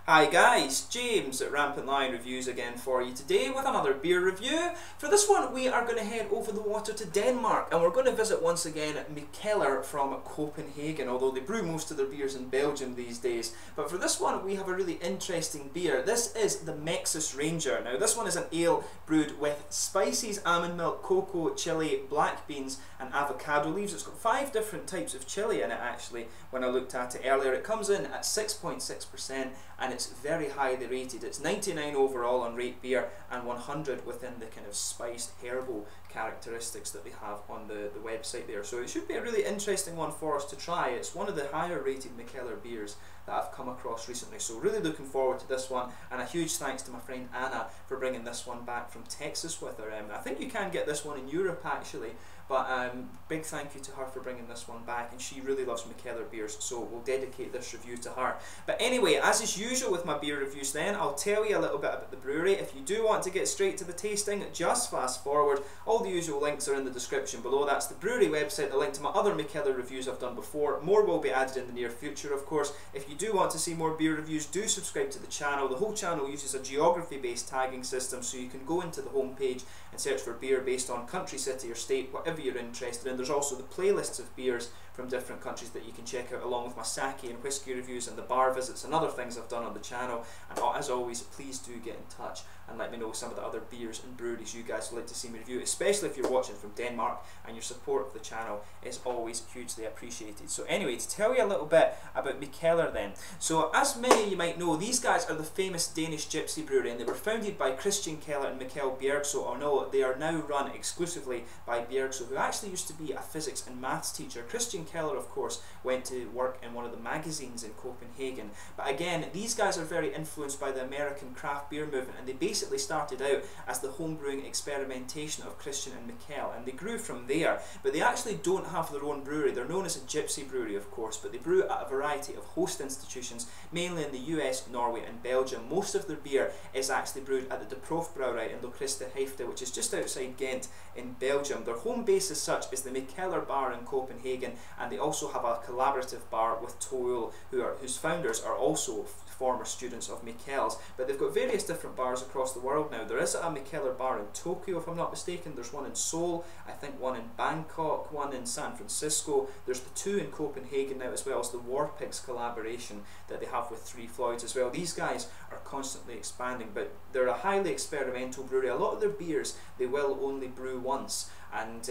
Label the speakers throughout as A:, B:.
A: Hi guys, James at RampantLionReviews again for you today with another beer review. For this one we are going to head over the water to Denmark and we're going to visit once again Mikkeller from Copenhagen, although they brew most of their beers in Belgium these days. But for this one we have a really interesting beer. This is the Mexas Ranger. Now this one is an ale brewed with spices, almond milk, cocoa, chili, black beans and avocado leaves. It's got 5 different types of chili in it actually when I looked at it earlier. It comes in at 6.6% and it's very highly rated. It's 99 overall on Rate Beer and 100 within the kind of spiced herbal characteristics that they have on the website there. So it should be a really interesting one for us to try. It's one of the higher rated Mikkeller beers that I've come across recently. So really looking forward to this one, and a huge thanks to my friend Anna for bringing this one back from Texas with her. I think you can get this one in Europe actually, but big thank you to her for bringing this one back, and she really loves Mikkeller beers, so we'll dedicate this review to her. But anyway, as is usual with my beer reviews then, I'll tell you a little bit about the brewery. If you do want to get straight to the tasting, just fast forward. All the usual links are in the description below. That's the brewery website, the link to my other Mikkeller reviews I've done before. More will be added in the near future, of course. If you do want to see more beer reviews, do subscribe to the channel. The whole channel uses a geography-based tagging system, so you can go into the homepage and search for beer based on country, city or state, whatever you're interested in. There's also the playlists of beers from different countries that you can check out, along with my sake and whiskey reviews and the bar visits and other things I've done on the channel. And as always, please do get in touch and let me know some of the other beers and breweries you guys would like to see me review, especially if you're watching from Denmark, and your support of the channel is always hugely appreciated. So anyway, to tell you a little bit about Mikkeller then. So as many of you might know, these guys are the famous Danish gypsy brewery, and they were founded by Christian Keller and Mikkel Bjergso, or no, they are now run exclusively by Bjergso, who actually used to be a physics and maths teacher. Christian Keller, of course, went to work in one of the magazines in Copenhagen. But again, these guys are very influenced by the American craft beer movement, and they basically started out as the homebrewing experimentation of Christian and Mikkel, and they grew from there. But they actually don't have their own brewery. They're known as a gypsy brewery, of course, but they brew at a variety of host institutions, mainly in the US, Norway and Belgium. Most of their beer is actually brewed at the De Proef Brouwerij in Lochristenhoeve, which is just outside Ghent in Belgium. Their home base as such is the Mikkeller bar in Copenhagen, and they also have a collaborative bar with Toul, whose founders are also former students of Mikkel's. But they've got various different bars across the world now. There is a Mikkeller bar in Tokyo, if I'm not mistaken. There's one in Seoul, I think one in Bangkok, one in San Francisco. There's the 2 in Copenhagen now, as well as the War Pigs collaboration that they have with Three Floyds as well. These guys are constantly expanding, but they're a highly experimental brewery. A lot of their beers they will only brew once, and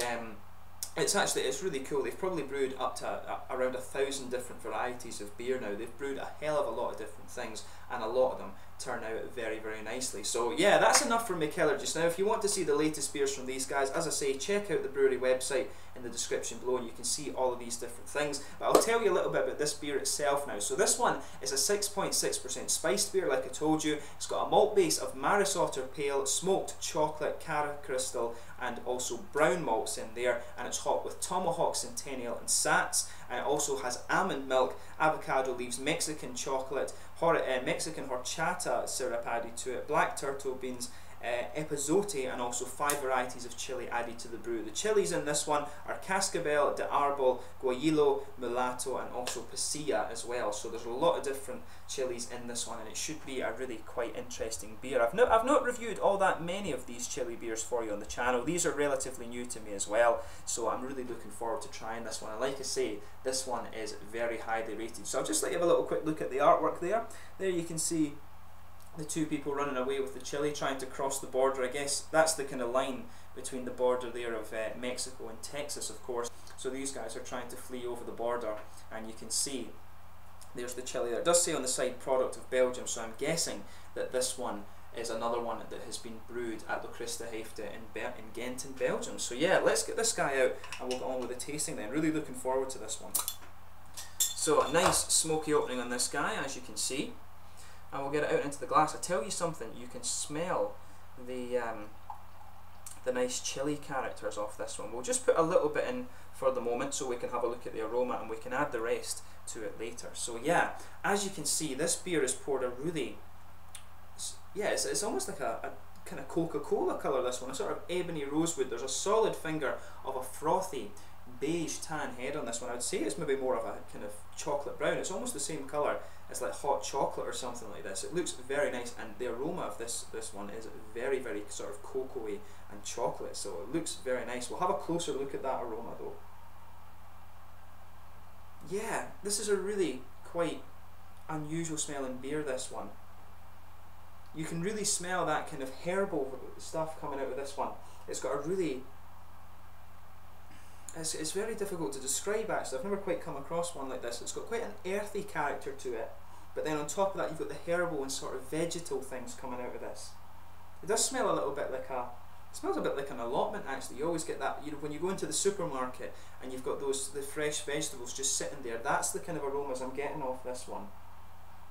A: it's really cool. They've probably brewed up to around 1,000 different varieties of beer now. They've brewed a hell of a lot of different things, and a lot of them turn out very, very nicely. So yeah, that's enough for Mikkeller just now. If you want to see the latest beers from these guys, as I say, check out the brewery website in the description below and you can see all of these different things. But I'll tell you a little bit about this beer itself now. So this one is a 6.6% spiced beer, like I told you. It's got a malt base of Maris Otter Pale, smoked chocolate, Cara Crystal and also brown malts in there, and it's hopped with Tomahawk, Centennial and Sats, and it also has almond milk, avocado leaves, Mexican chocolate, Mexican Horchata Syrup added to it, black turtle beans, epazote, and also 5 varieties of chili added to the brew. The chilies in this one are cascabel, àrbol, guajillo, mulato and also pasilla as well. So there's a lot of different chilies in this one, and it should be a really quite interesting beer. I've not reviewed all that many of these chili beers for you on the channel. These are relatively new to me as well, so I'm really looking forward to trying this one. And like I say, this one is very highly rated. So I'll just let you have a little quick look at the artwork there. There you can see the 2 people running away with the chili, trying to cross the border. I guess that's the kind of line between the border there of Mexico and Texas, of course. So these guys are trying to flee over the border, and you can see there's the chili there. It does say on the side product of Belgium, so I'm guessing that this one is another one that has been brewed at Lochristenhoeve in Ghent in Belgium. So yeah, let's get this guy out and we'll get on with the tasting then. Really looking forward to this one. So a nice smoky opening on this guy, as you can see. And we'll get it out into the glass. I tell you something, you can smell the nice chili characters off this one. We'll just put a little bit in for the moment so we can have a look at the aroma, and we can add the rest to it later. So yeah, as you can see, this beer is poured a really, yeah, it's almost like a kind of Coca-Cola colour, this one, a sort of ebony rosewood. There's a solid finger of a frothy beige tan head on this one. I would say it's maybe more of a kind of chocolate brown. It's almost the same colour it's like hot chocolate or something like this. It looks very nice, and the aroma of this one is very, very sort of cocoa-y and chocolate, so it looks very nice. We'll have a closer look at that aroma though. Yeah, this is a really quite unusual smelling beer, this one. You can really smell that kind of herbal stuff coming out of this one. It's got a really... It's very difficult to describe actually. I've never quite come across one like this. It's got quite an earthy character to it, but then on top of that you've got the herbal and sort of vegetal things coming out of this. It does smell a little bit like a... It smells a bit like an allotment actually. You always get that, you know, when you go into the supermarket and you've got the fresh vegetables just sitting there. That's the kind of aromas I'm getting off this one.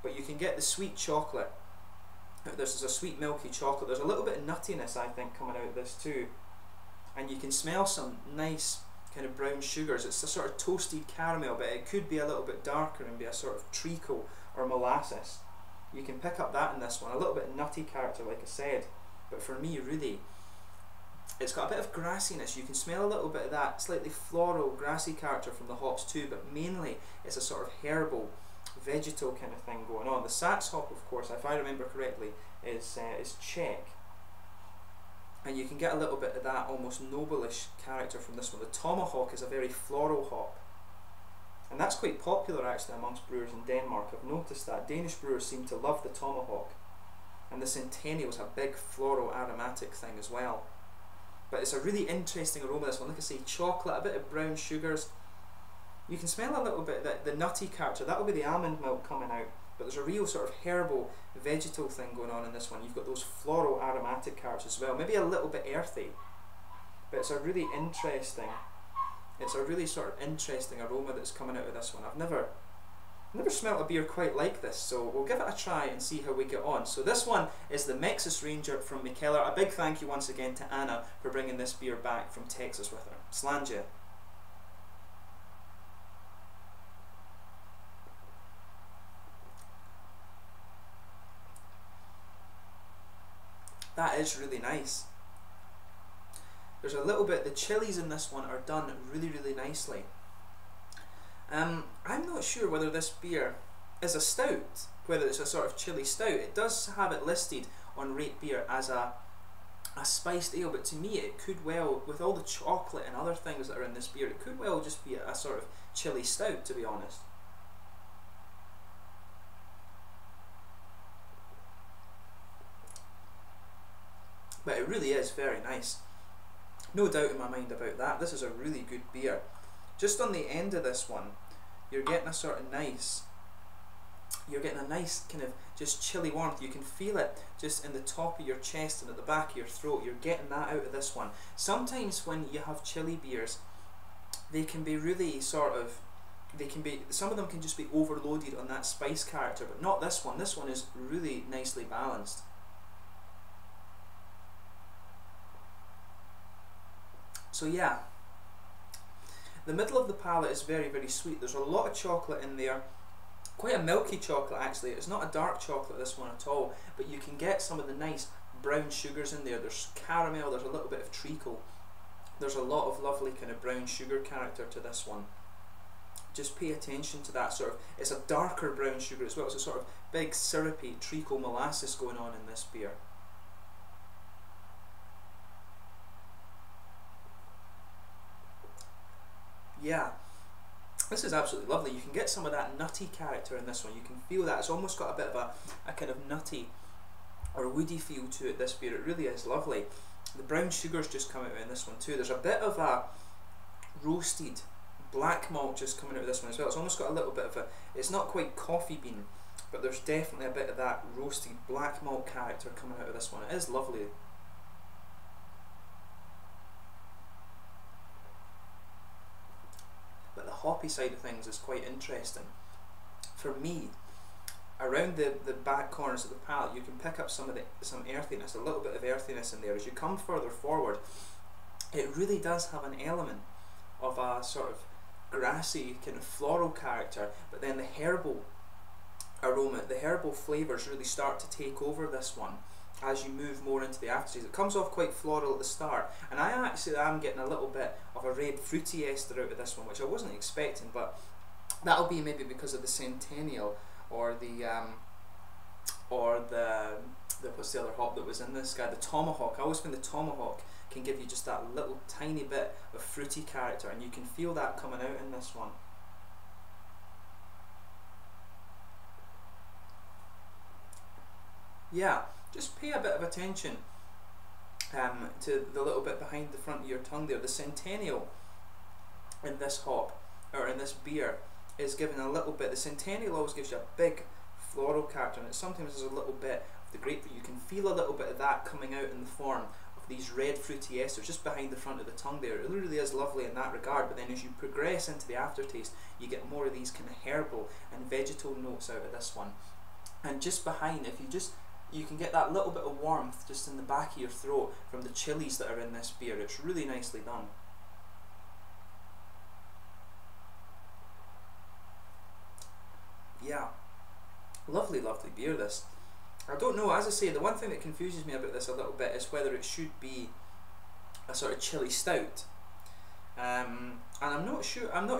A: But you can get the sweet chocolate. There's a sweet milky chocolate. There's a little bit of nuttiness I think coming out of this too. And you can smell some nice kind of brown sugars. It's a sort of toasted caramel, but it could be a little bit darker and be a sort of treacle or molasses. You can pick up that in this one. A little bit nutty character like I said. But for me really, it's got a bit of grassiness. You can smell a little bit of that slightly floral, grassy character from the hops too, but mainly it's a sort of herbal, vegetal kind of thing going on. The Sax hop, of course, if I remember correctly, is Czech. And you can get a little bit of that almost noble-ish character from this one. The Tomahawk is a very floral hop. And that's quite popular actually amongst brewers in Denmark. I've noticed that. Danish brewers seem to love the Tomahawk. And the Centennial is a big floral aromatic thing as well. But it's a really interesting aroma, this one. Like I say, chocolate, a bit of brown sugars. You can smell a little bit of the nutty character. That will be the almond milk coming out. But there's a real sort of herbal, vegetal thing going on in this one. You've got those floral aromatic characters as well. Maybe a little bit earthy. But it's a really interesting, it's a really sort of interesting aroma that's coming out of this one. I've never smelt a beer quite like this, so we'll give it a try and see how we get on. So this one is the Mexas Ranger from Mikkeller. A big thank you once again to Anna for bringing this beer back from Texas with her. Slàinte. That is really nice. There's a little bit, the chilies in this one are done really, really nicely. I'm not sure whether this beer is a stout, whether it's a sort of chili stout. It does have it listed on Rate Beer as a spiced ale, but to me it could well, with all the chocolate and other things that are in this beer, it could well just be a sort of chili stout, to be honest. But it really is very nice. No doubt in my mind about that. This is a really good beer. Just on the end of this one, you're getting a sort of nice, you're getting a nice kind of just chilly warmth. You can feel it just in the top of your chest and at the back of your throat. You're getting that out of this one. Sometimes when you have chilly beers, they can be really sort of, some of them can just be overloaded on that spice character, but not this one. This one is really nicely balanced. So yeah, the middle of the palate is very, very sweet. There's a lot of chocolate in there, quite a milky chocolate actually. It's not a dark chocolate, this one at all, but you can get some of the nice brown sugars in there. There's caramel, there's a little bit of treacle. There's a lot of lovely kind of brown sugar character to this one. Just pay attention to that sort of, it's a darker brown sugar as well. It's a sort of big syrupy treacle molasses going on in this beer. Yeah, this is absolutely lovely. You can get some of that nutty character in this one. You can feel that. It's almost got a bit of a kind of nutty or woody feel to it, this beer. It really is lovely. The brown sugars just come out in this one too. There's a bit of a roasted black malt just coming out of this one as well. It's almost got a little bit of a, it's not quite coffee bean, but there's definitely a bit of that roasted black malt character coming out of this one. It is lovely. But the hoppy side of things is quite interesting. For me, around the back corners of the palate, you can pick up some earthiness, a little bit of earthiness in there. As you come further forward, it really does have an element of a sort of grassy kind of floral character, but then the herbal aroma, the herbal flavours really start to take over this one as you move more into the aftertaste. It comes off quite floral at the start, and I actually am getting a little bit of a red fruity ester out of this one, which I wasn't expecting, but that'll be maybe because of the Centennial or the what's the other hop that was in this guy, the Tomahawk. I always find the Tomahawk can give you just that little tiny bit of fruity character, and you can feel that coming out in this one. Yeah, just pay a bit of attention to the little bit behind the front of your tongue there. The Centennial in this hop, or in this beer, is given a little bit. The Centennial always gives you a big floral character, and it sometimes has a little bit of the grapefruit. You can feel a little bit of that coming out in the form of these red fruity esters just behind the front of the tongue there. It really is lovely in that regard, but then as you progress into the aftertaste, you get more of these kind of herbal and vegetal notes out of this one. And just behind, you can get that little bit of warmth just in the back of your throat from the chilies that are in this beer. It's really nicely done. Yeah, lovely, lovely beer this. I don't know, as I say, the one thing that confuses me about this a little bit is whether it should be a sort of chili stout. And I'm not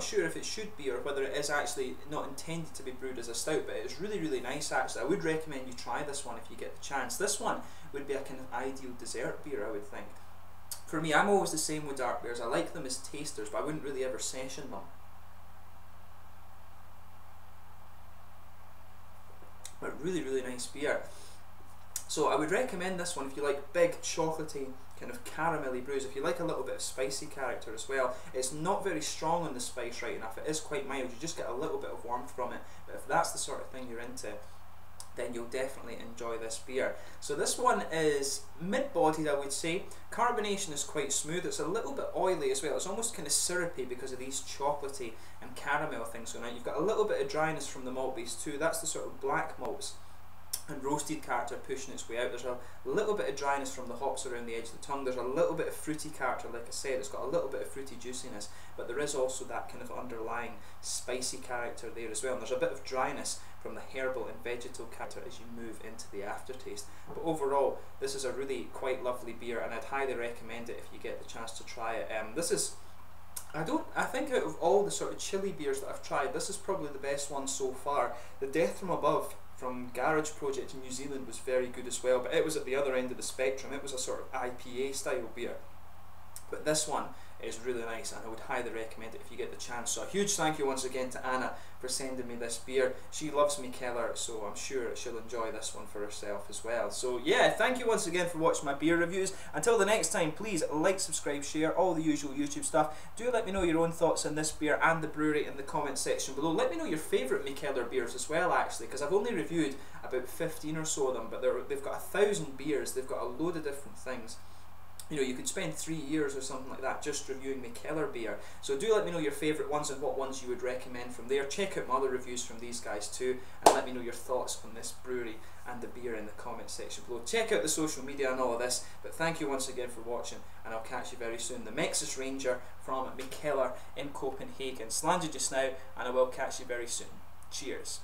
A: sure if it should be, or whether it is actually not intended to be brewed as a stout, but it's really, really nice actually. I would recommend you try this one if you get the chance. This one would be a kind of ideal dessert beer, I would think. For me, I'm always the same with dark beers. I like them as tasters, but I wouldn't really ever session them. But really, really nice beer. So I would recommend this one if you like big, chocolatey, kind of caramelly brews. If you like a little bit of spicy character as well. It's not very strong on the spice right enough. It is quite mild. You just get a little bit of warmth from it. But if that's the sort of thing you're into, then you'll definitely enjoy this beer. So this one is mid-bodied, I would say. Carbonation is quite smooth. It's a little bit oily as well. It's almost kind of syrupy because of these chocolatey and caramel things going on. You've got a little bit of dryness from the malt base too. That's the sort of black malts and roasted character pushing its way out. There's a little bit of dryness from the hops around the edge of the tongue. There's a little bit of fruity character, like I said. It's got a little bit of fruity juiciness, but there is also that kind of underlying spicy character there as well. And there's a bit of dryness from the herbal and vegetal character as you move into the aftertaste. But overall, this is a really quite lovely beer, and I'd highly recommend it if you get the chance to try it. This is, I think out of all the sort of chili beers that I've tried, this is probably the best one so far. The Death from Above from Garage Project in New Zealand was very good as well, but it was at the other end of the spectrum. It was a sort of IPA style beer. But this one is really nice, and I would highly recommend it if you get the chance. So a huge thank you once again to Anna for sending me this beer. She loves Mikkeller, so I'm sure she'll enjoy this one for herself as well. So yeah, thank you once again for watching my beer reviews. Until the next time, please like, subscribe, share, all the usual YouTube stuff. Do let me know your own thoughts on this beer and the brewery in the comment section below. Let me know your favourite Mikkeller beers as well, actually, because I've only reviewed about 15 or so of them, but they've got 1,000 beers. They've got a load of different things. You know, you could spend 3 years or something like that just reviewing Mikkeller beer. So do let me know your favourite ones and what ones you would recommend from there. Check out my other reviews from these guys too, and let me know your thoughts on this brewery and the beer in the comment section below. Check out the social media and all of this, but thank you once again for watching, and I'll catch you very soon. The Mexas Ranger from Mikkeller in Copenhagen. Slanted just now, and I will catch you very soon. Cheers.